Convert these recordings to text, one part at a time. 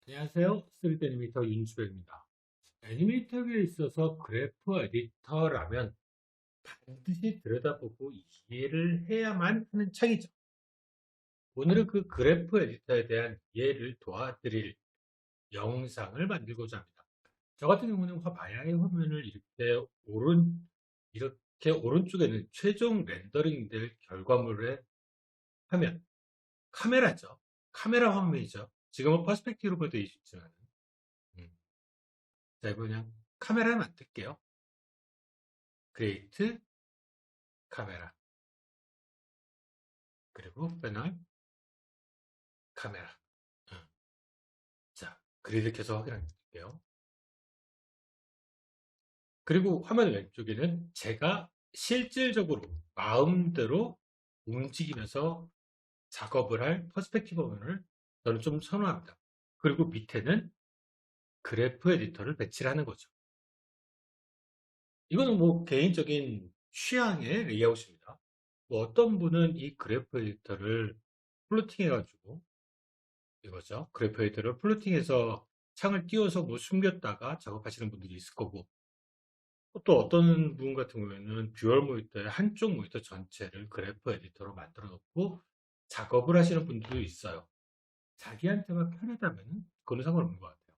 안녕하세요. 3D 애니메이터 윤주호입니다. 애니메이터에 있어서 그래프 에디터라면 반드시 들여다보고 이해를 해야만 하는 창이죠. 오늘은 그 그래프 에디터에 대한 이해를 도와드릴 영상을 만들고자 합니다. 저 같은 경우는 마야의 화면을 이렇게 오른쪽에는 최종 렌더링 될 결과물의 화면, 카메라죠. 카메라 화면이죠. 지금은 퍼스펙티브로 되어 있지만, 음. 자, 이거 그냥 카메라를 만들게요. 크리에이트 카메라 그리고 패널 카메라. 어. 자, 그리드 켜서 확인할게요. 그리고 화면 왼쪽에는 제가 실질적으로 마음대로 움직이면서 작업을 할 퍼스펙티브 화면을 저는 좀 선호합니다. 그리고 밑에는 그래프 에디터를 배치를 하는 거죠. 이거는 뭐 개인적인 취향의 레이아웃입니다. 뭐 어떤 분은 이 그래프 에디터를 플로팅 해가지고 이거죠. 그래프 에디터를 플로팅해서 창을 띄워서 뭐 숨겼다가 작업하시는 분들이 있을 거고, 또 어떤 분 같은 경우에는 듀얼 모니터의 한쪽 모니터 전체를 그래프 에디터로 만들어 놓고 작업을 하시는 분들도 있어요. 자기한테만 편하다면 그건 상관없는 것 같아요.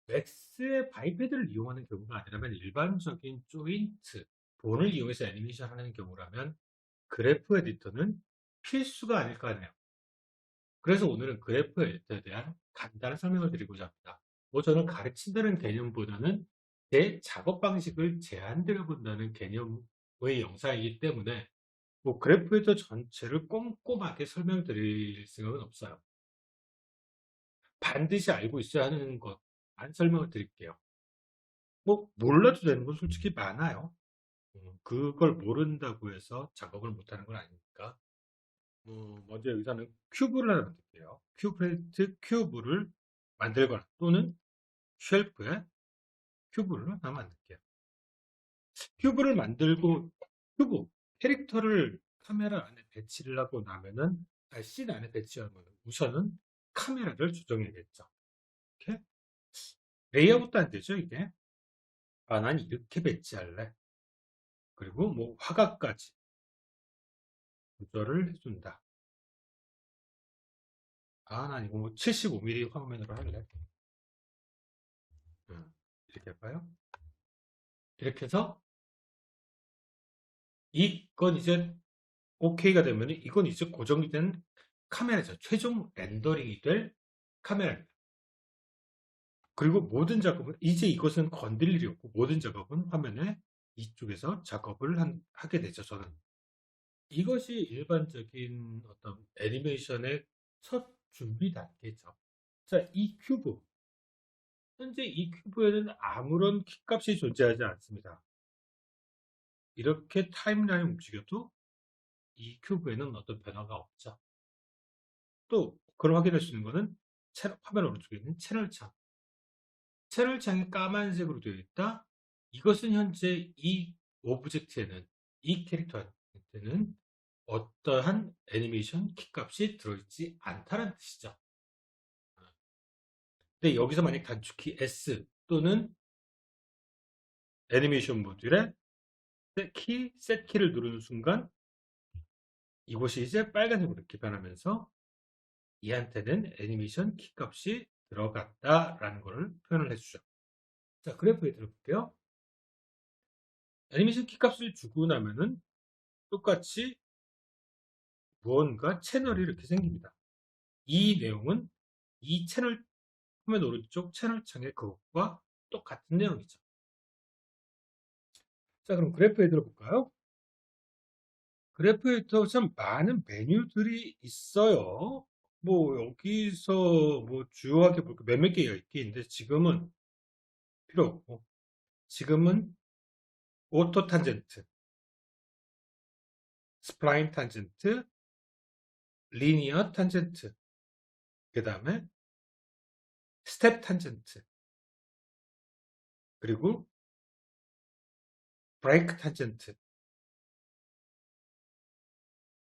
맥스의 바이패드를 이용하는 경우가 아니라면 일반적인 조인트, 본을 이용해서 애니메이션 하는 경우라면 그래프 에디터는 필수가 아닐까 하네요. 그래서 오늘은 그래프 에디터에 대한 간단한 설명을 드리고자 합니다. 뭐 저는 가르친다는 개념보다는 제 작업 방식을 제안드려 본다는 개념의 영상이기 때문에 뭐 그래프 에디터 전체를 꼼꼼하게 설명드릴 생각은 없어요. 반드시 알고 있어야 하는 것만 설명을 드릴게요. 뭐 몰라도 되는 건 솔직히 많아요. 그걸 모른다고 해서 작업을 못하는 건 아니니까. 먼저 여기서는 큐브를 하나 만들게요. 큐브레이트 큐브를 만들거나 또는 쉘프에 큐브를 하나 만들게요. 큐브를 만들고 큐브 캐릭터를 카메라 안에 배치를 하고 나면은 씬 안에 배치하면 우선은 카메라를 조정해야겠죠. 이렇게 레이아웃도 안 되죠 이게. 난 이렇게 배치할래. 그리고 뭐 화각까지 조절을 해준다. 난 이거 뭐 75mm 화면으로 할래. 이렇게 할까요? 이렇게 해서 이건 이제 OK가 되면 이건 이제 고정이 된 카메라죠. 최종 렌더링이 될 카메라입니다. 그리고 모든 작업은 이제 이것은 건들 일이 없고 모든 작업은 화면에 이쪽에서 작업을 하게 되죠. 저는 이것이 일반적인 어떤 애니메이션의 첫 준비 단계죠. 자, 이 큐브 현재 이 큐브에는 아무런 키값이 존재하지 않습니다. 이렇게 타임라인 움직여도 이 큐브에는 어떤 변화가 없죠. 또 그걸 확인할 수 있는 거는 화면 오른쪽에 있는 채널창. 채널창이 까만색으로 되어 있다. 이것은 현재 이 오브젝트에는 이 캐릭터한테는 어떠한 애니메이션 키값이 들어있지 않다는 뜻이죠. 근데 여기서 만약 단축키 S 또는 애니메이션 모듈에 셋 키를 누르는 순간 이곳이 이제 빨간색으로 이렇게 변하면서 이한테는 애니메이션 키값이 들어갔다라는 것을 표현을 해주죠. 자, 그래프에 들어볼게요. 애니메이션 키값을 주고 나면은 똑같이 무언가 채널이 이렇게 생깁니다. 이 내용은 이 채널 화면 오른쪽 채널창의 그것과 똑같은 내용이죠. 자, 그럼 그래프 에디터 볼까요? 그래프 에디터 참 많은 메뉴들이 있어요. 뭐 여기서 뭐 주요하게 볼까 몇몇 개가 있긴 있는데 지금은 필요 없고 지금은 오토 탄젠트, 스플라인 탄젠트, 리니어 탄젠트, 그 다음에 스텝 탄젠트, 그리고 브레이크 탄젠트,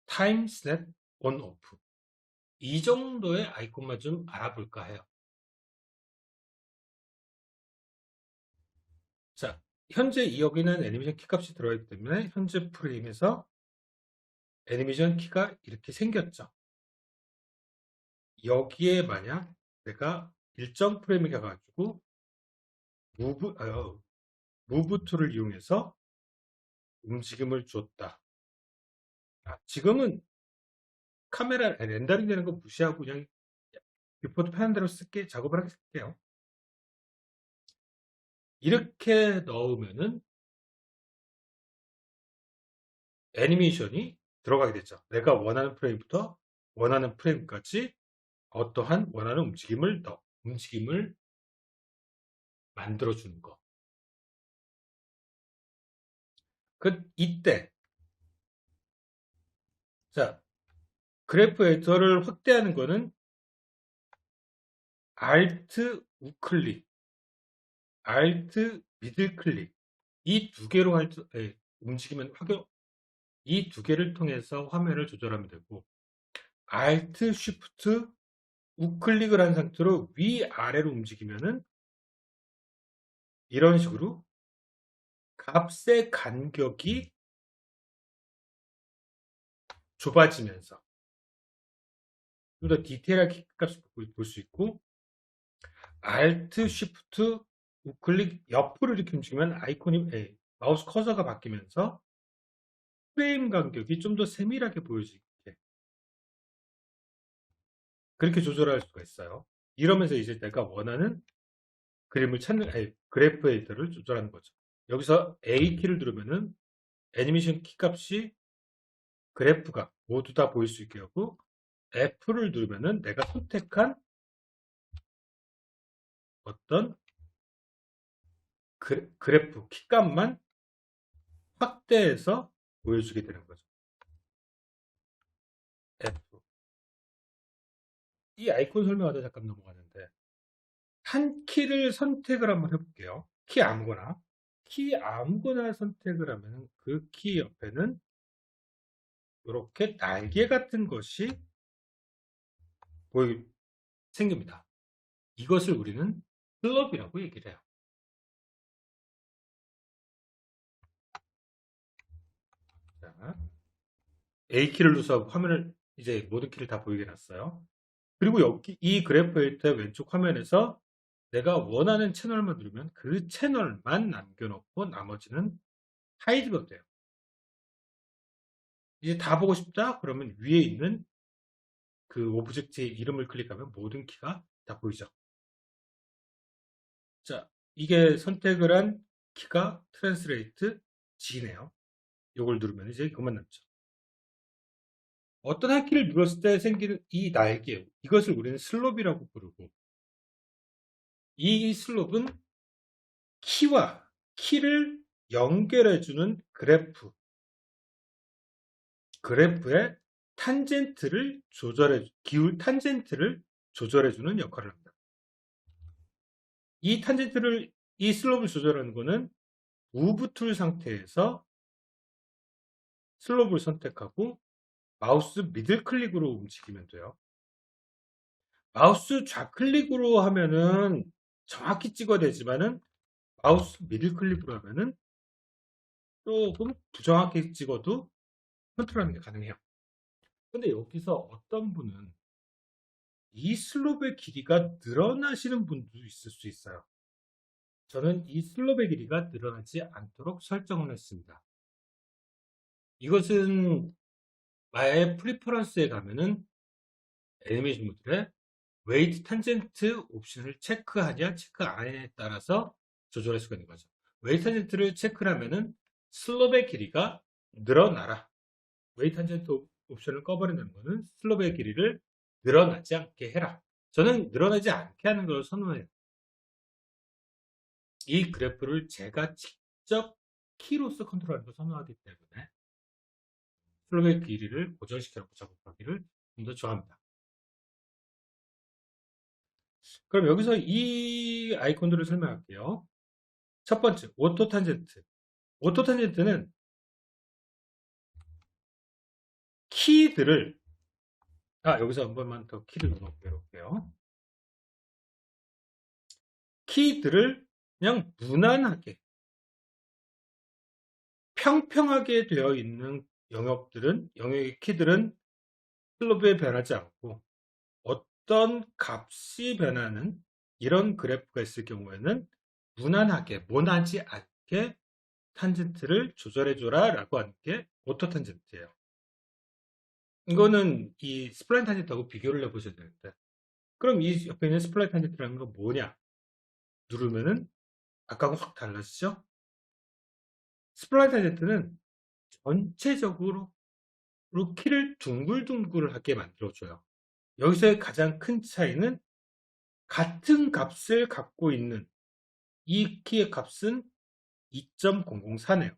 타임 스냅 온 오프 이 정도의 아이콘만 좀 알아볼까 해요. 자, 현재 여기는 애니메이션 키값이 들어있기 때문에 현재 프레임에서 애니메이션 키가 이렇게 생겼죠. 여기에 만약 내가 일정 프레임을 가가지고 무브 툴을 이용해서 움직임을 줬다. 지금은 카메라 렌더링 되는 거 무시하고 그냥 뷰포트 편한 대로 작업을 할게요. 이렇게 넣으면은 애니메이션이 들어가게 되죠. 내가 원하는 프레임부터 원하는 프레임까지 어떠한 원하는 움직임을 만들어주는 거. 이때, 자, 그래프 에디터를 확대하는 거는 Alt 우클릭, Alt 미들 클릭, 이 두 개로 움직이면 이 두 개를 통해서 화면을 조절하면 되고, Alt Shift 우클릭을 한 상태로 위아래로 움직이면은 이런 식으로 값의 간격이 좁아지면서 좀 더 디테일하게 값을 볼 수 있고, Alt Shift 우클릭 옆으로 이렇게 움직이면 마우스 커서가 바뀌면서 프레임 간격이 좀 더 세밀하게 보일 수 있게 그렇게 조절할 수가 있어요. 이러면서 이제 내가 원하는 그래프 에디터를 조절하는 거죠. 여기서 A키를 누르면은 애니메이션 키값이 그래프가 모두 다 보일 수 있게 하고, F를 누르면은 내가 선택한 어떤 그래프 키값만 확대해서 보여주게 되는 거죠. F. 이 아이콘 설명하다 잠깐 넘어가는데, 한 키를 선택을 한번 해볼게요. 키 아무거나 선택을 하면 그 키 옆에는 이렇게 날개 같은 것이 생깁니다. 이것을 우리는 슬럽이라고 얘기를 해요. 자, A키를 눌러서 화면을 이제 모든 키를 다 보이게 해놨어요. 그리고 여기 이 그래프 에디터 왼쪽 화면에서 내가 원하는 채널만 누르면 그 채널만 남겨놓고 나머지는 하이드가 돼요. 이제 다 보고 싶다? 그러면 위에 있는 그 오브젝트의 이름을 클릭하면 모든 키가 다 보이죠. 자, 이게 선택을 한 키가 트랜스레이트 G네요. 이걸 누르면 이제 그만 남죠. 어떤 한 키를 눌렀을 때 생기는 이 날개, 이것을 우리는 슬롭이라고 부르고, 이 슬롭은 키와 키를 연결해주는 그래프의 기울 탄젠트를 조절해주는 역할을 합니다. 이 슬롭을 조절하는 것은 무브 툴 상태에서 슬롭을 선택하고 마우스 미들 클릭으로 움직이면 돼요. 마우스 좌클릭으로 하면은 정확히 찍어야 되지만은 마우스 미들 클릭으로 하면은 조금 부정확히 찍어도 컨트롤하는 게 가능해요. 근데 여기서 어떤 분은 이 슬롭의 길이가 늘어나시는 분도 있을 수 있어요. 저는 이 슬롭의 길이가 늘어나지 않도록 설정을 했습니다. 이것은 나의 프리퍼런스에 가면은 애니메이션 모듈에 웨이트 탄젠트 옵션을 체크하냐 체크 안 하냐에 따라서 조절할 수가 있는 거죠. 웨이트 탄젠트를 체크를 하면은 슬롭의 길이가 늘어나라. 웨이트 탄젠트 옵션을 꺼버린다는 것은 슬롭의 길이를 늘어나지 않게 해라. 저는 늘어나지 않게 하는 걸 선호해요. 이 그래프를 제가 직접 키로서 컨트롤하는 걸 선호하기 때문에 슬롭의 길이를 고정시켜놓고 작업하기를 좀 더 좋아합니다. 그럼 여기서 이 아이콘들을 설명할게요. 첫 번째, 오토 탄젠트. 오토 탄젠트는 키들을, 여기서 한 번만 더 키를 눌러볼게요. 키들을 그냥 무난하게 평평하게 되어 있는 영역의 키들은 슬로프에 변하지 않고, 어떤 값이 변하는 이런 그래프가 있을 경우에는 무난하게, 모나지 않게 탄젠트를 조절해줘라 라고 하는 게 오토 탄젠트예요. 이거는 이 스플라인 탄젠트하고 비교를 해보셔야 되는데, 그럼 이 옆에 있는 스플라인 탄젠트라는 건 뭐냐? 누르면은 아까하고 확 달라지죠? 스플라인 탄젠트는 전체적으로 키를 둥글둥글하게 만들어줘요. 여기서의 가장 큰 차이는 같은 값을 갖고 있는 이 키의 값은 2.004네요.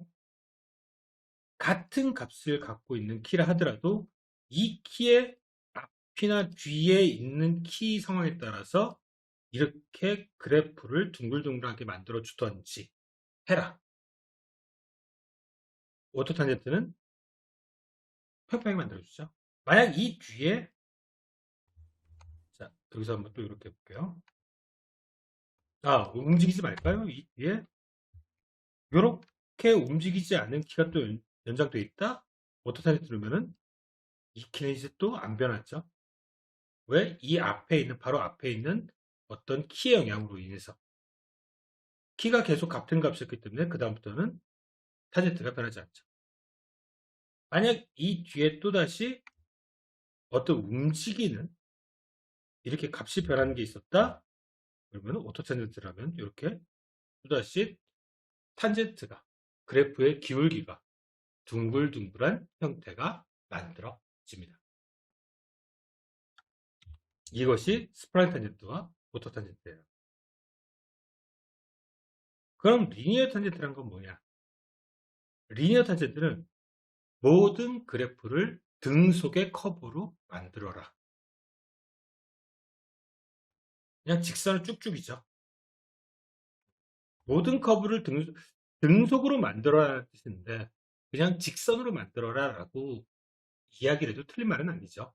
같은 값을 갖고 있는 키라 하더라도 이 키의 앞이나 뒤에 있는 키 상황에 따라서 이렇게 그래프를 둥글둥글하게 만들어 주던지 해라. 오토 탄젠트는 평평하게 만들어 주죠. 만약 이 뒤에, 자, 여기서 한번 또 이렇게 해볼게요. 움직이지 말까요? 이 뒤에 이렇게 움직이지 않는 키가 또 연장되어 있다? 오토 탄젠트 누르면은 이 키는 이제 또 안 변하죠. 왜? 이 앞에 있는, 바로 앞에 있는 어떤 키의 영향으로 인해서. 키가 계속 같은 값이었기 때문에 그다음부터는 탄젠트가 변하지 않죠. 만약 이 뒤에 또다시 어떤 움직이는, 이렇게 값이 변하는 게 있었다? 그러면 오토 탄젠트라면 이렇게 또다시 탄젠트가, 그래프의 기울기가 둥글둥글한 형태가 만들어집니다. 이것이 스프라인 탄젠트와 오토 탄젠트예요. 그럼 리니어 탄젠트란 건 뭐냐? 리니어 탄젠트는 모든 그래프를 등속의 커브로 만들어라. 그냥 직선을 쭉쭉이죠. 모든 커브를 등속으로 만들어라는 뜻인데, 그냥 직선으로 만들어라 라고 이야기를 해도 틀린 말은 아니죠.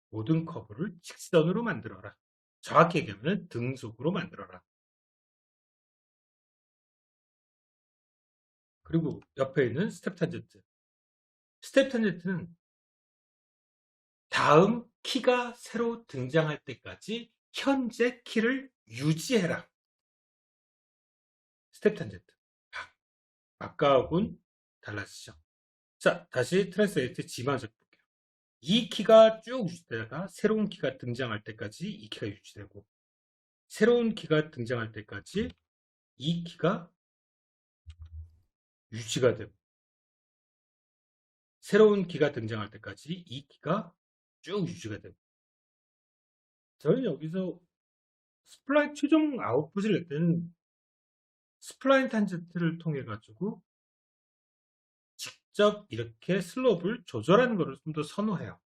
모든 커브를 직선으로 만들어라. 정확히 얘기하면 등속으로 만들어라. 그리고 옆에 있는 스텝 탄젠트. 스텝 탄젠트는 다음 키가 새로 등장할 때까지 현재 키를 유지해라. 스텝 탄젠트. 아까하고는 달라지죠. 자, 다시 트랜스레이트 G만 적볼게요. 이 키가 쭉 유지되다가 새로운 키가 등장할 때까지 이 키가 유지되고, 새로운 키가 등장할 때까지 이 키가 유지가 되고, 새로운 키가 등장할 때까지 이 키가 쭉 유지가 되고. 저는 여기서 스플라인 최종 아웃풋을 낼 때는 스플라인 탄젠트를 통해 가지고 직접 이렇게 슬롭을 조절하는 것을 좀 더 선호해요.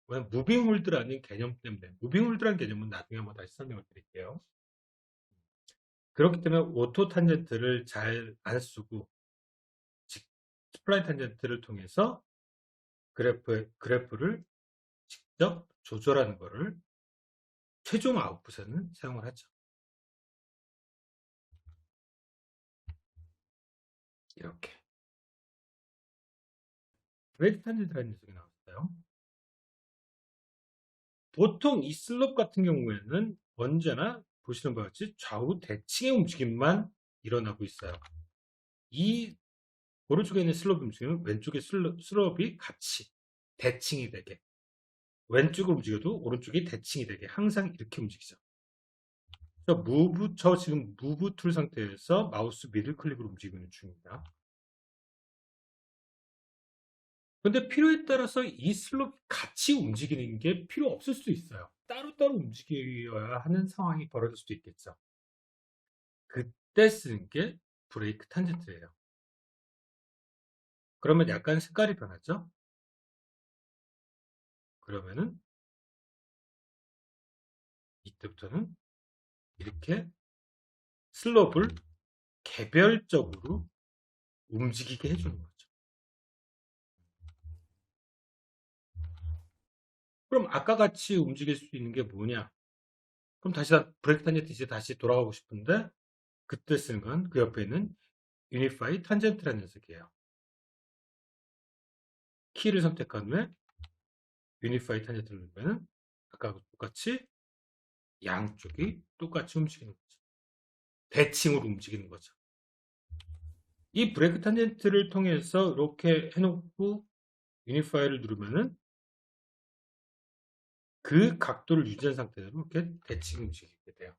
왜? 무빙 홀드라는 개념 때문에. 무빙 홀드라는 개념은 나중에 한번 다시 설명을 드릴게요. 그렇기 때문에 오토 탄젠트를 잘 안 쓰고 스플라인 탄젠트를 통해서 그래프를 직접 조절하는 것을 최종 아웃풋에는 사용을 하죠. 이렇게. 브레이크 탄젠트라는 녀석이 나왔어요. 보통 이 슬롭 같은 경우에는 언제나 보시는 바와 같이 좌우 대칭의 움직임만 일어나고 있어요. 이 오른쪽에 있는 슬롭 움직임은 왼쪽의 슬롭이 같이 대칭이 되게, 왼쪽으로 움직여도 오른쪽이 대칭이 되게 항상 이렇게 움직이죠. 저 지금 무브 툴 상태에서 마우스 미들 클릭으로 움직이고 있는 중입니다. 근데 필요에 따라서 이 슬롭이 같이 움직이는 게 필요 없을 수도 있어요. 따로따로 움직여야 하는 상황이 벌어질 수도 있겠죠. 그때 쓰는 게 브레이크 탄젠트예요. 그러면 약간 색깔이 변하죠? 그러면은 이때부터는 이렇게 슬롭을 개별적으로 움직이게 해주는 거죠. 그럼 아까 같이 움직일 수 있는 게 뭐냐? 그럼 다시 브레이크 탄젠트 이제 다시 돌아가고 싶은데, 그때 쓰는 건 그 옆에 있는 유니파이 탄젠트라는 녀석이에요. 키를 선택한 후에 유니파이 탄젠트를 누르면 아까 똑같이 양쪽이 똑같이 움직이는 거죠. 대칭으로 움직이는 거죠. 이 브레이크 탄젠트를 통해서 이렇게 해놓고 유니파이를 누르면은 그 각도를 유지한 상태로 이렇게 대칭 움직이게 돼요.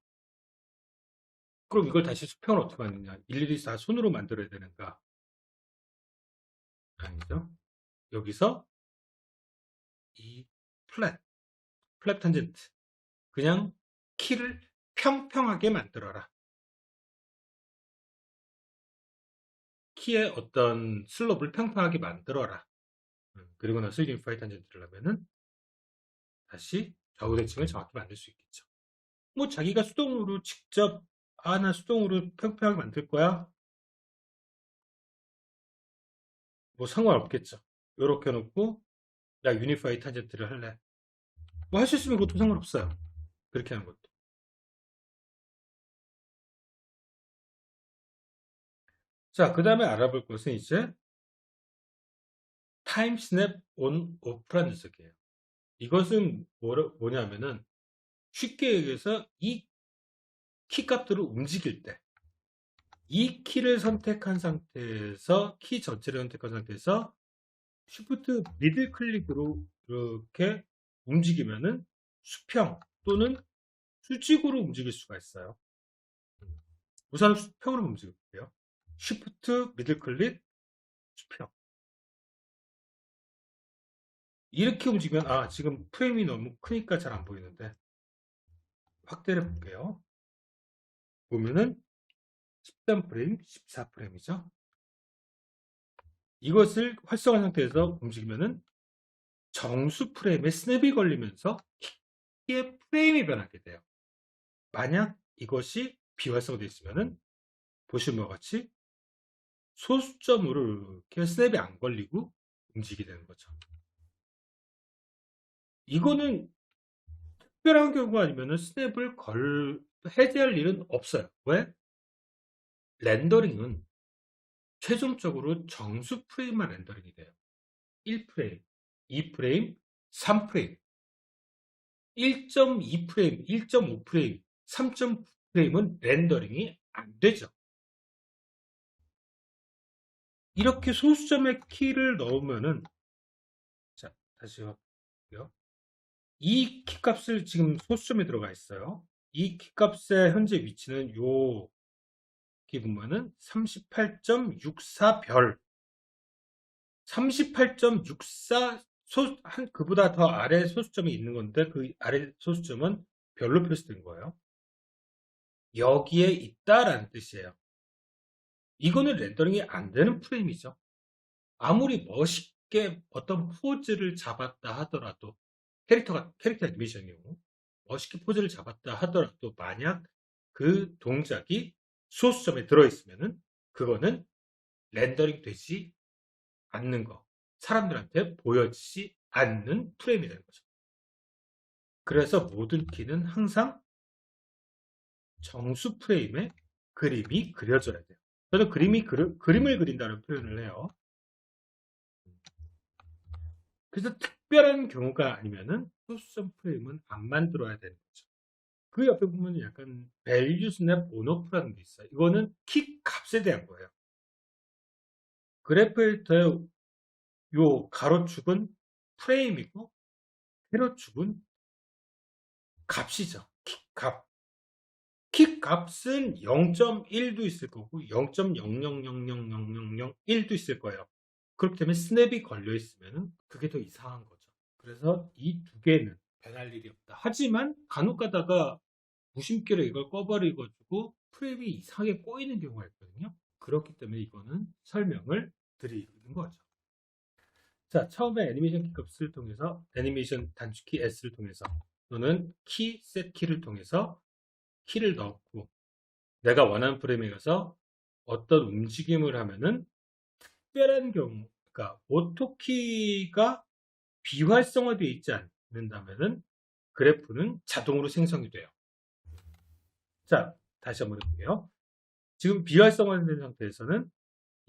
그럼 이걸 다시 수평을 어떻게 만드냐? 일일이 다 손으로 만들어야 되는가? 아니죠. 여기서 이 플랫 탄젠트. 그냥 키를 평평하게 만들어라. 키의 어떤 슬롭을 평평하게 만들어라. 그리고 나서 유니파이 탄젠트를 하면은 다시 좌우 대칭을 정확히 만들 수 있겠죠. 뭐 자기가 수동으로 직접 나 수동으로 평평하게 만들 거야? 뭐 상관없겠죠. 이렇게 해놓고 나 유니파이 탄젠트를 할래. 뭐 할 수 있으면 그것도 상관없어요. 그렇게 하는 것도. 자, 그 다음에 알아볼 것은 이제 타임 스냅 온 오프라는 녀석이에요. 이것은 뭐냐면은 쉽게 얘기해서 이 키 값들을 움직일 때 이 키를 선택한 상태에서 키 전체를 선택한 상태에서 쉬프트 미들 클릭으로 이렇게 움직이면은 수평 또는 수직으로 움직일 수가 있어요. 우선 수평으로 움직일게요. 쉬프트 미들 클릭 수평. 이렇게 움직이면 지금 프레임이 너무 크니까 잘 안 보이는데 확대를 볼게요. 보면은 13프레임, 14프레임이죠. 이것을 활성화 상태에서 움직이면은 정수 프레임에 스냅이 걸리면서 키의 프레임이 변하게 돼요. 만약 이것이 비활성화되어 있으면은 보시는 것과 같이 소수점으로 이렇게 스냅이 안 걸리고 움직이게 되는 거죠. 이거는 특별한 경우가 아니면은 스냅을 해제할 일은 없어요. 왜? 렌더링은 최종적으로 정수 프레임만 렌더링이 돼요. 1프레임, 2프레임, 3프레임, 1.2프레임, 1.5프레임, 3.9프레임은 렌더링이 안 되죠. 이렇게 소수점의 키를 넣으면은, 자, 다시 볼게요. 이 키값을 지금 소수점에 들어가 있어요. 이 키값의 현재 위치는 여기 보면은 38.64별. 38.64 그보다 더 아래 소수점이 있는 건데 그 아래 소수점은 별로 표시된 거예요. 여기에 있다라는 뜻이에요. 이거는 렌더링이 안 되는 프레임이죠. 아무리 멋있게 어떤 포즈를 잡았다 하더라도 캐릭터 애니메이션이요. 멋있게 포즈를 잡았다 하더라도 만약 그 동작이 소수점에 들어있으면은 그거는 렌더링 되지 않는 거. 사람들한테 보여지지 않는 프레임이 되는 거죠. 그래서 모든 키는 항상 정수 프레임에 그림이 그려져야 돼요. 저는 그림을 그린다는 표현을 해요. 그래서 특별한 경우가 아니면은 소수점 프레임은 안 만들어야 되는 거죠. 그 옆에 보면 약간 value snap on off라는 게 있어요. 이거는 키 값에 대한 거예요. 그래프에이터의 요 가로축은 프레임이고 세로축은 값이죠. 키 값. 키 값은 0.1도 있을 거고 0.0000001도 있을 거예요. 그렇기 때문에 스냅이 걸려 있으면 그게 더 이상한 거죠. 그래서 이 두 개는 변할 일이 없다. 하지만 간혹 가다가 무심결에 이걸 꺼버리고 프레임이 이상하게 꼬이는 경우가 있거든요. 그렇기 때문에 이거는 설명을 드리는 거죠. 자, 처음에 애니메이션 키 값을 통해서 애니메이션 단축키 S를 통해서 또는 셋 키를 통해서 키를 넣고 내가 원하는 프레임에 가서 어떤 움직임을 하면은 특별한 경우, 그러니까 오토키가 비활성화되어 있지 않는다면은 그래프는 자동으로 생성이 돼요. 자, 다시 한번 해볼게요. 지금 비활성화된 상태에서는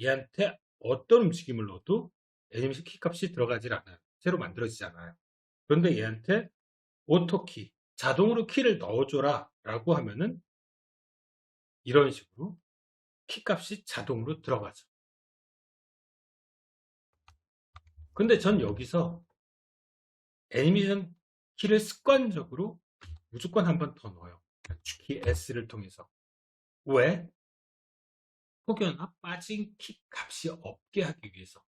얘한테 어떤 움직임을 넣어도 애니메이션 키값이 들어가질 않아요. 새로 만들어지지 않아요. 그런데 얘한테 오토키, 자동으로 키를 넣어줘라 라고 하면은 이런 식으로 키값이 자동으로 들어가죠. 근데 전 여기서 애니메이션 키를 습관적으로 무조건 한 번 더 넣어요. 키 S를 통해서. 왜? 혹여나 빠진 키 값이 없게 하기 위해서.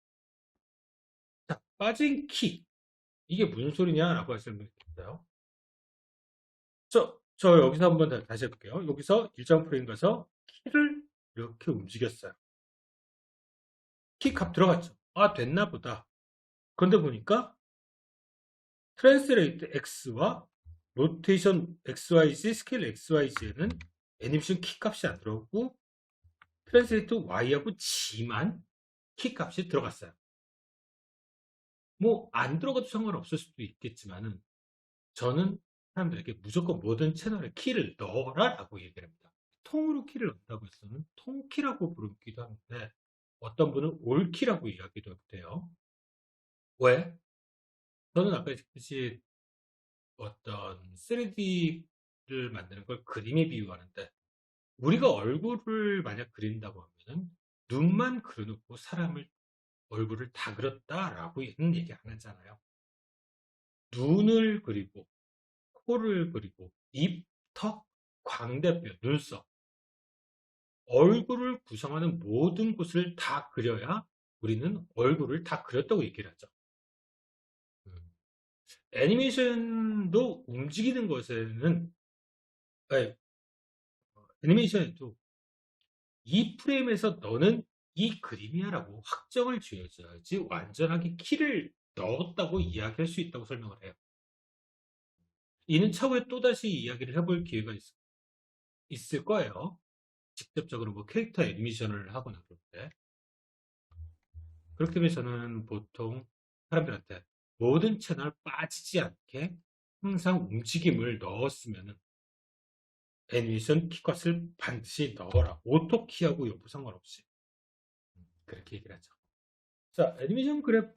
자, 빠진 키. 이게 무슨 소리냐라고 설명드릴게요. 저 여기서 한번 다시 해볼게요. 여기서 일정 프레임 가서 키를 이렇게 움직였어요. 키 값 들어갔죠. 아, 됐나 보다. 그런데 보니까 트랜스레이트 X와 로테이션 XYZ, 스케일 XYZ에는 애니메이션 키 값이 안 들어오고 트랜스레이트 Y하고 G만 키 값이 들어갔어요. 뭐 안 들어가도 상관없을 수도 있겠지만은 저는 사람들에게 무조건 모든 채널에 키를 넣어라 라고 얘기를 합니다. 통으로 키를 넣는다고 해서는 통키라고 부르기도 하는데 어떤 분은 올키라고 이야기도 해요. 왜? 저는 아까 얘기했듯이 어떤 3D를 만드는 걸 그림에 비유하는데 우리가 얼굴을 만약 그린다고 하면은 눈만 그려놓고 사람을 얼굴을 다 그렸다라고 얘기 안 하잖아요. 눈을 그리고 코를 그리고 입, 턱, 광대뼈, 눈썹 얼굴을 구성하는 모든 곳을 다 그려야 우리는 얼굴을 다 그렸다고 얘기를 하죠. 음. 애니메이션도 움직이는 것에는 아니, 애니메이션에도 이 프레임에서 너는 이 그림이야라고 확정을 지어줘야지 완전하게 키를 넣었다고 이야기할 수 있다고 설명을 해요. 이는 차후에 또다시 이야기를 해볼 기회가 있을 거예요. 직접적으로 뭐 캐릭터 애니메이션을 하거나 그럴 때. 그렇기 때문에 저는 보통 사람들한테 모든 채널 빠지지 않게 항상 움직임을 넣었으면 애니메이션 키값을 반드시 넣어라. 오토키하고 여부 상관없이. 그렇게 얘기를 하죠. 자, 애니메이션 그래프에서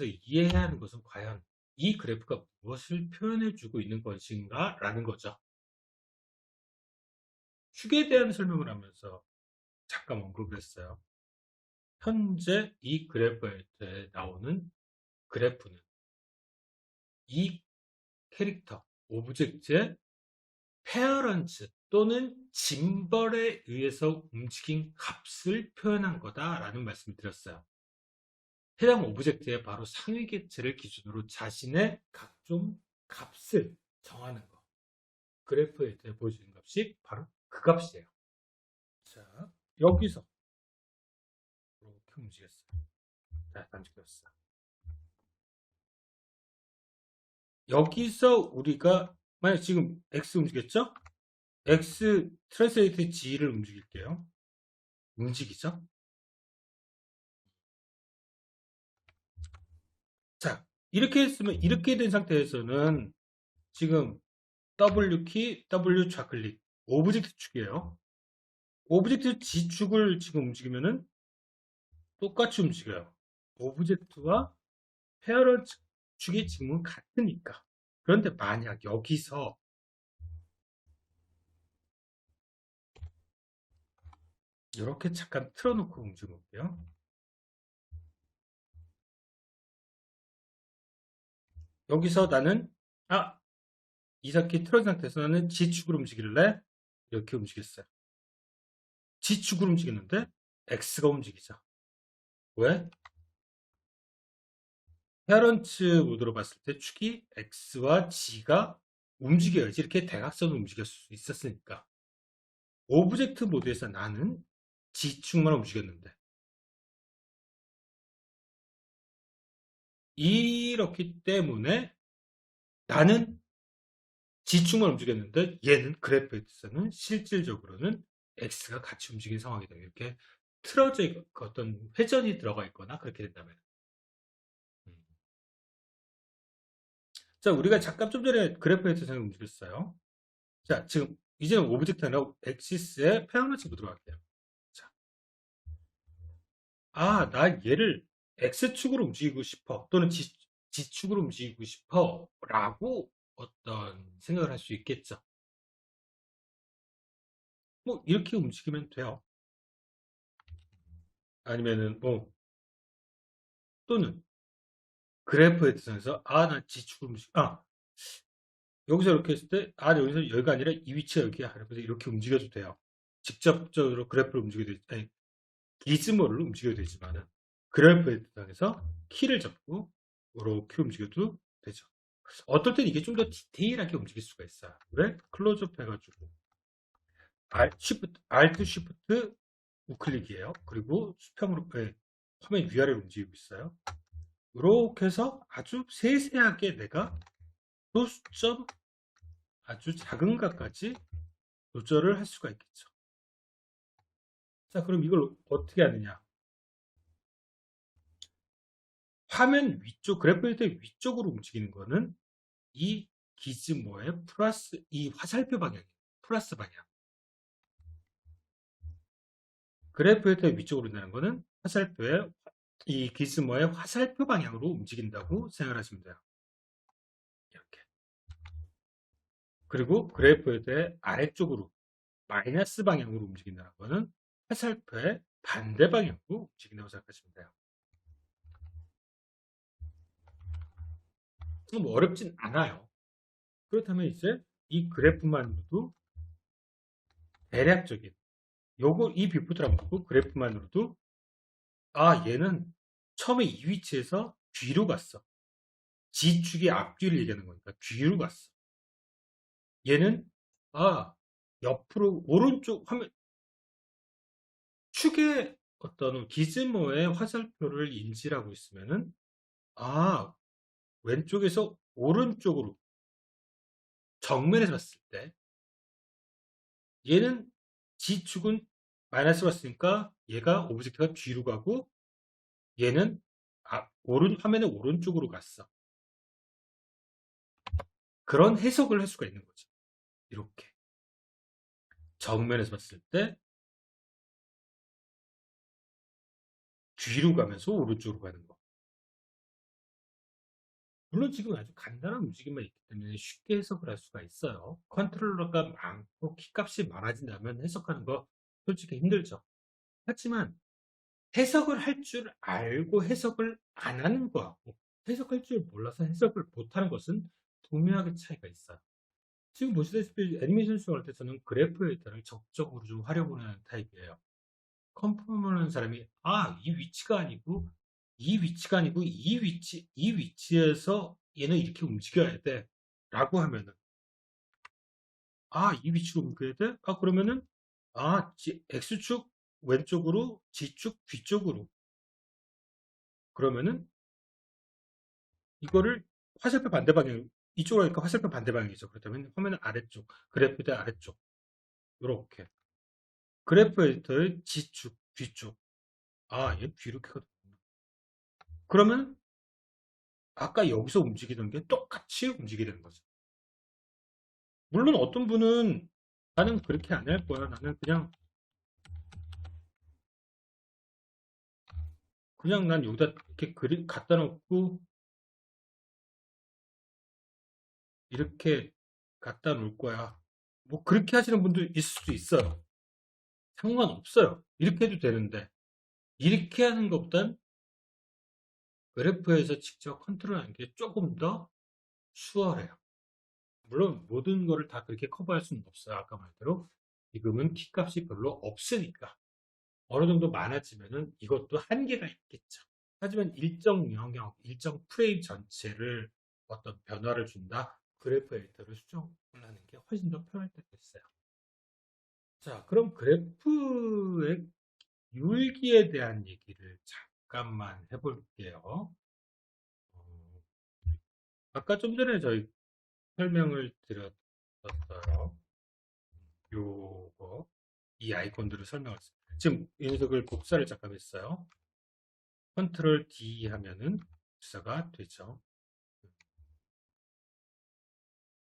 이해해야 하는 것은 과연 이 그래프가 무엇을 표현해주고 있는 것인가? 라는 거죠. 축에 대한 설명을 하면서 잠깐 언급을 했어요. 현재 이 그래프에 나오는 그래프는 이 캐릭터, 오브젝트의 페어런츠 또는 짐벌에 의해서 움직인 값을 표현한 거다라는 말씀을 드렸어요. 해당 오브젝트의 바로 상위 객체를 기준으로 자신의 각종 값을 정하는 거. 그래프에 대해 보여주는 값이 바로 그 값이에요. 자, 여기서 이렇게 움직였어요. 자, 단축되었어. 여기서 우리가 만약 지금 X 움직였죠? X 트랜스레이트 G를 움직일게요. 움직이죠? 자, 이렇게 했으면 이렇게 된 상태에서는 지금 W키, W 좌클릭, 오브젝트 축이에요. 오브젝트 G축을 지금 움직이면은 똑같이 움직여요. 오브젝트와 페어런트 축의 지금은 같으니까. 그런데 만약 여기서 이렇게 잠깐 틀어놓고 움직여볼게요. 여기서 나는 이삭기 틀어진 상태에서 나는 G축으로 움직일래? 이렇게 움직였어요. G축으로 움직였는데 X가 움직이죠. 왜? 페어런츠 모드로 봤을 때 축이 X와 G가 움직여야지 이렇게 대각선으로 움직일 수 있었으니까. 오브젝트 모드에서 나는 G축만 움직였는데 이렇기 때문에 나는 G축만 움직였는데 얘는 그래프에서는 실질적으로는 X가 같이 움직인 상황이다. 이렇게 틀어져 있고 어떤 회전이 들어가 있거나 그렇게 된다면. 자, 우리가 잠깐 좀 전에 그래프에서 움직였어요. 자, 지금 이제는 오브젝트 아니라 엑시스에 페어너치로 들어갈게요. 자, 나 얘를 X축으로 움직이고 싶어. 또는 G축으로 움직이고 싶어. 라고 어떤 생각을 할 수 있겠죠. 뭐, 이렇게 움직이면 돼요. 아니면은, 뭐, 또는 그래프 에디션에서, 나 G축으로 여기서 이렇게 했을 때, 여기서 여기가 아니라 이 위치가 여기야. 그래서 이렇게 움직여도 돼요. 직접적으로 그래프를 움직여도, 아니, 기즈모를 움직여도 되지만은, 그래프 에디션에서 키를 잡고, 이렇게 움직여도 되죠. 어떨 땐 이게 좀 더 디테일하게 움직일 수가 있어요. 왜? 클로즈업 해가지고 Alt Shift 우클릭이에요. 그리고 수평으로 화면 위아래로 움직이고 있어요. 이렇게 해서 아주 세세하게 내가 소수점 아주 작은 것까지 조절을 할 수가 있겠죠. 자, 그럼 이걸 어떻게 하느냐? 화면 위쪽, 그래프 에디터 위쪽으로 움직이는 거는 이 기즈모의 플러스, 이 화살표 방향이에요. 플러스 방향. 그래프 에디터 위쪽으로 온다는 거는 화살표의 이 기즈모의 화살표 방향으로 움직인다고 생각하시면 돼요. 이렇게. 그리고 그래프 에디터의 아래쪽으로 마이너스 방향으로 움직인다는 거는 화살표의 반대 방향으로 움직인다고 생각하시면 돼요. 뭐 어렵진 않아요. 그렇다면 이제 이 그래프만으로도 대략적인 이 뷰포트랑 보고 그래프만으로도 얘는 처음에 이 위치에서 뒤로 갔어. G축의 앞뒤를 얘기하는 거니까 뒤로 갔어. 얘는 옆으로 오른쪽 화면 축의 어떤 기즈모의 화살표를 인지하고 있으면은 왼쪽에서 오른쪽으로 정면에서 봤을 때 얘는 G축은 마이너스 봤으니까 얘가 오브젝트가 뒤로 가고 얘는 화면의 오른쪽으로 갔어. 그런 해석을 할 수가 있는 거죠. 이렇게 정면에서 봤을 때 뒤로 가면서 오른쪽으로 가는 거. 물론 지금 아주 간단한 움직임만 있기 때문에 쉽게 해석을 할 수가 있어요. 컨트롤러가 많고 키값이 많아진다면 해석하는 거 솔직히 힘들죠. 하지만 해석을 할 줄 알고 해석을 안 하는 거하고 해석할 줄 몰라서 해석을 못하는 것은 분명하게 차이가 있어요. 지금 보시다시피 애니메이션 수정할 때 저는 그래프 에디터를 적극적으로 좀 활용을 하는 타입이에요. 컨펌을 하는 사람이 이 위치가 아니고 이 위치에서 얘는 이렇게 움직여야 돼 라고 하면은 이 위치로 움직여야 돼? 그러면은 X축 왼쪽으로 G축 뒤쪽으로 그러면은 이거를 화살표 반대 방향 이쪽으로 하니까 화살표 반대 방향이죠. 그렇다면 화면은 아래쪽 그래프의 아래쪽 이렇게 그래프 에디터의 G축 뒤쪽 얘 뒤로 켜거든요. 그러면 아까 여기서 움직이던 게 똑같이 움직이게 되는 거죠. 물론 어떤 분은 나는 그렇게 안 할 거야. 나는 그냥 난 여기다 이렇게 갖다 놓고 이렇게 갖다 놓을 거야. 뭐 그렇게 하시는 분도 있을 수도 있어요. 상관없어요. 이렇게 해도 되는데 이렇게 하는 것보단 그래프에서 직접 컨트롤하는 게 조금 더 수월해요. 물론 모든 거를 다 그렇게 커버할 수는 없어요. 아까 말대로 지금은 키값이 별로 없으니까 어느 정도 많아지면은 이것도 한계가 있겠죠. 하지만 일정 영역, 일정 프레임 전체를 어떤 변화를 준다. 그래프 에디터를 수정을 하는 게 훨씬 더 편할 때도 있어요. 자, 그럼 그래프의 율기에 대한 얘기를 잠깐만 해볼게요. 어, 아까 좀 전에 저희 설명을 드렸었어요. 요거, 이 아이콘들을 설명했어요. 지금 이 녀석을 복사를 잠깐 했어요. 컨트롤 D 하면은 복사가 되죠.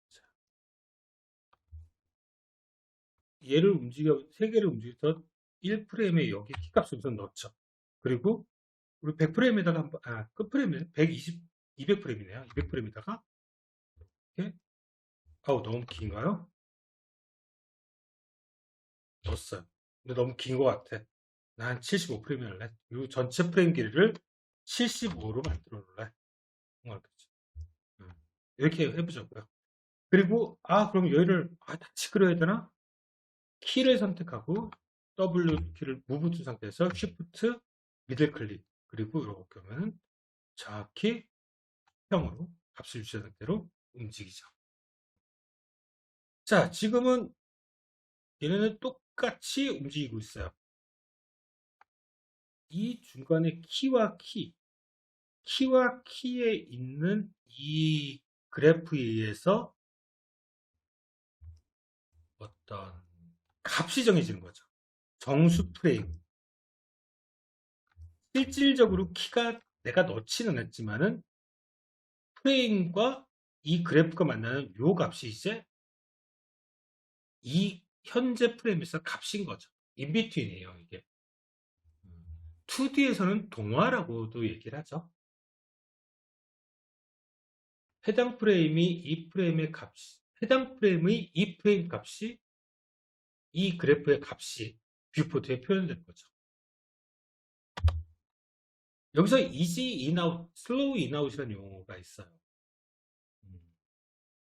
자, 얘를 움직여, 세 개를 움직여서 1프레임에 여기 키값을 우선 넣죠. 그리고 우리 100프레임에다가 끝프레임에 120, 200프레임이네요. 200프레임에다가 이렇게, 아우, 너무 긴가요? 넣었어요. 근데 너무 긴 것 같아. 난 75프레임 할래. 이 전체 프레임 길이를 75로 만들어 놓을래. 알겠지? 음. 이렇게 해보자고요. 그리고, 그럼 여기를, 같이 그려야 되나? 키를 선택하고, W 키를 무브 둔 상태에서 Shift, 미들 클릭. 그리고 이렇게 하면 정확히 평으로 값을 유지한 상태로 움직이죠. 자, 지금은 얘네는 똑같이 움직이고 있어요. 이 중간에 키와 키에 있는 이 그래프에 의해서 어떤 값이 정해지는 거죠. 정수 프레임. 실질적으로 키가 내가 넣지는 않지만은 프레임과 이 그래프가 만나는 요 값이 이제 이 현재 프레임에서 값인 거죠. 인비트윈이에요, 이게. 2D에서는 동화라고도 얘기를 하죠. 해당 프레임이 이 프레임의 값이, 해당 프레임의 이 프레임 값이 이 그래프의 값이 뷰포트에 표현된 거죠. 여기서 easy in out, slow in out이라는 용어가 있어요.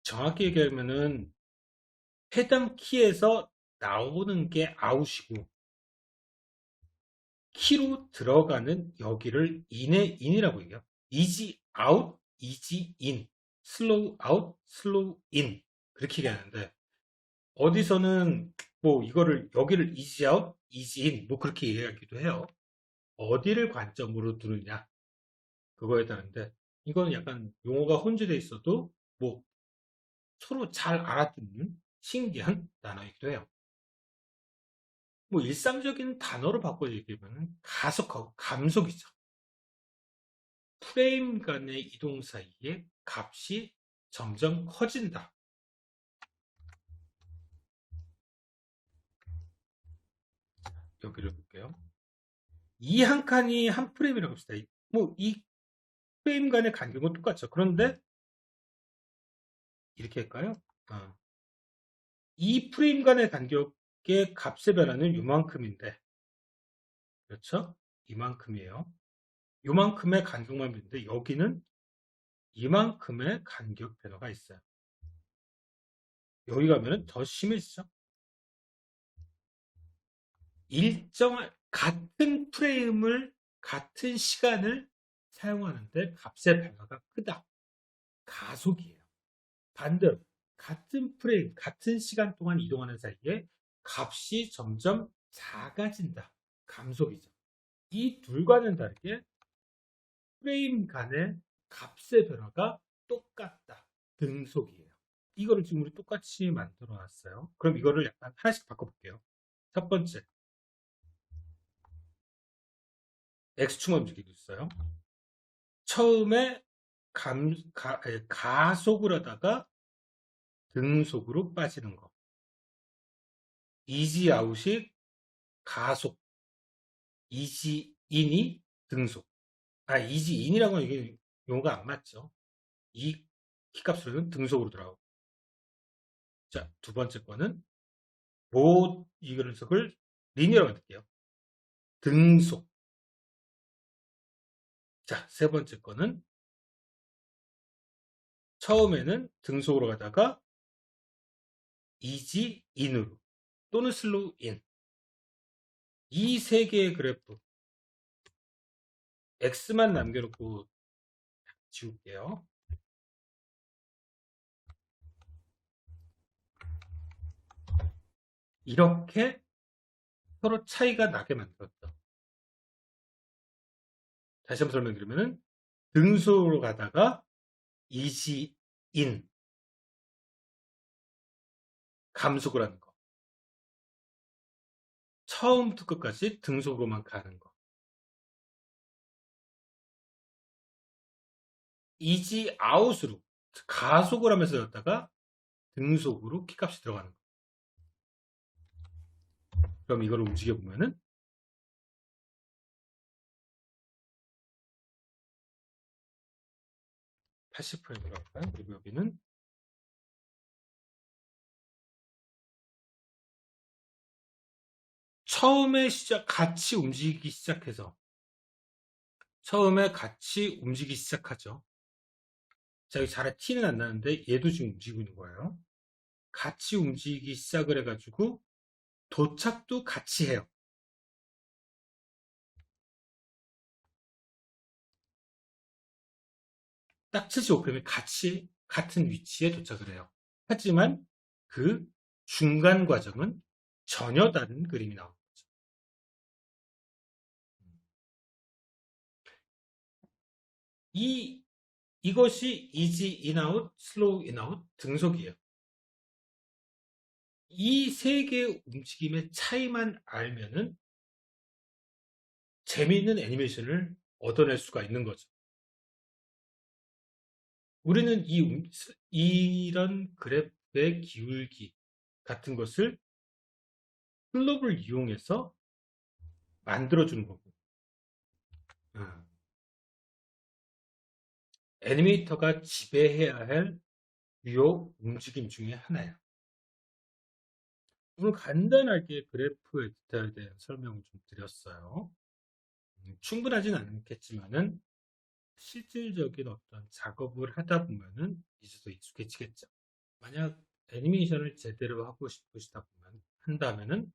정확히 얘기하면은 해당 키에서 나오는 게 out이고 키로 들어가는 여기를 in이라고 얘기해요. easy out, easy in, slow out, slow in 그렇게 얘기하는데 어디서는 뭐 이거를 여기를 easy out, easy in 뭐 그렇게 얘기하기도 해요. 어디를 관점으로 두느냐 그거에 따른데 이거는 약간 용어가 혼재되어 있어도 뭐 서로 잘 알아듣는 신기한 단어이기도 해요. 뭐 일상적인 단어로 바꿔 얘기하면 가속하고 감속이죠. 프레임 간의 이동 사이에 값이 점점 커진다. 여기를 볼게요. 이 한 칸이 한 프레임이라고 합시다. 뭐 이 프레임 간의 간격은 똑같죠. 그런데 이렇게 할까요? 이 프레임 간의 간격의 값의 변화는 이만큼인데 그렇죠? 이만큼이에요. 이만큼의 간격만 있는데 여기는 이만큼의 간격 변화가 있어요. 여기 가면은 더 심해지죠. 일정한 같은 프레임을 같은 시간을 사용하는데 값의 변화가 크다. 가속이에요. 반대로 같은 프레임, 같은 시간 동안 이동하는 사이에 값이 점점 작아진다. 감속이죠. 이 둘과는 다르게 프레임 간의 값의 변화가 똑같다. 등속이에요. 이거를 지금 우리 똑같이 만들어 놨어요. 그럼 이거를 약간 하나씩 바꿔볼게요. 첫 번째, X축만 움직이고 있어요. 처음에 가속을 하다가 등속으로 빠지는 거. 이지 아웃이 가속, 이지 인이 등속. 이지 인이라고 하면 이게 용어가 안 맞죠. 이 키값으로는 등속으로 들어가고. 자, 두 번째 거는 이 녀석을 리니어로 만들게요. 등속. 자, 세 번째 거는 처음에는 등속으로 가다가 이지 인으로 또는 슬로우 인. 이 세 개의 그래프 X만 남겨놓고 지울게요. 이렇게 서로 차이가 나게 만들었죠. 다시 한번 설명드리면은 등속으로 가다가 이지 인 감속을 하는 거. 처음부터 끝까지 등속으로만 가는 거. 이지 아웃으로 가속을 하면서 였다가 등속으로 키값이 들어가는 거. 그럼 이걸 움직여 보면은 80%로 갈까요? 그리고 여기는 처음에 같이 움직이기 시작해서 처음에 같이 움직이기 시작하죠. 자, 여기 잘 티는 안 나는데 얘도 지금 움직이고 있는 거예요. 같이 움직이기 시작을 해가지고 도착도 같이 해요. 딱 75%면 같이 같은 위치에 도착을 해요. 하지만 그 중간 과정은 전혀 다른 그림이 나오는 거죠. 이것이 easy in out, slow in out 등속이에요. 이 세 개의 움직임의 차이만 알면은 재미있는 애니메이션을 얻어낼 수가 있는 거죠. 우리는 이런 그래프의 기울기 같은 것을 클럽을 이용해서 만들어주는 거고, 애니메이터가 지배해야 할 주요 움직임 중에 하나야. 오늘 간단하게 그래프 에디터에 대한 설명을 좀 드렸어요. 충분하진 않겠지만은 실질적인 어떤 작업을 하다 보면은 이제 더 익숙해지겠죠. 만약 애니메이션을 제대로 하고 싶으시다 보면 한다면은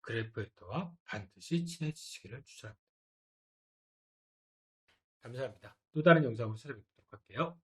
그래프 에디터와 반드시 친해지시기를 추천합니다. 감사합니다. 또 다른 영상으로 찾아뵙도록 할게요.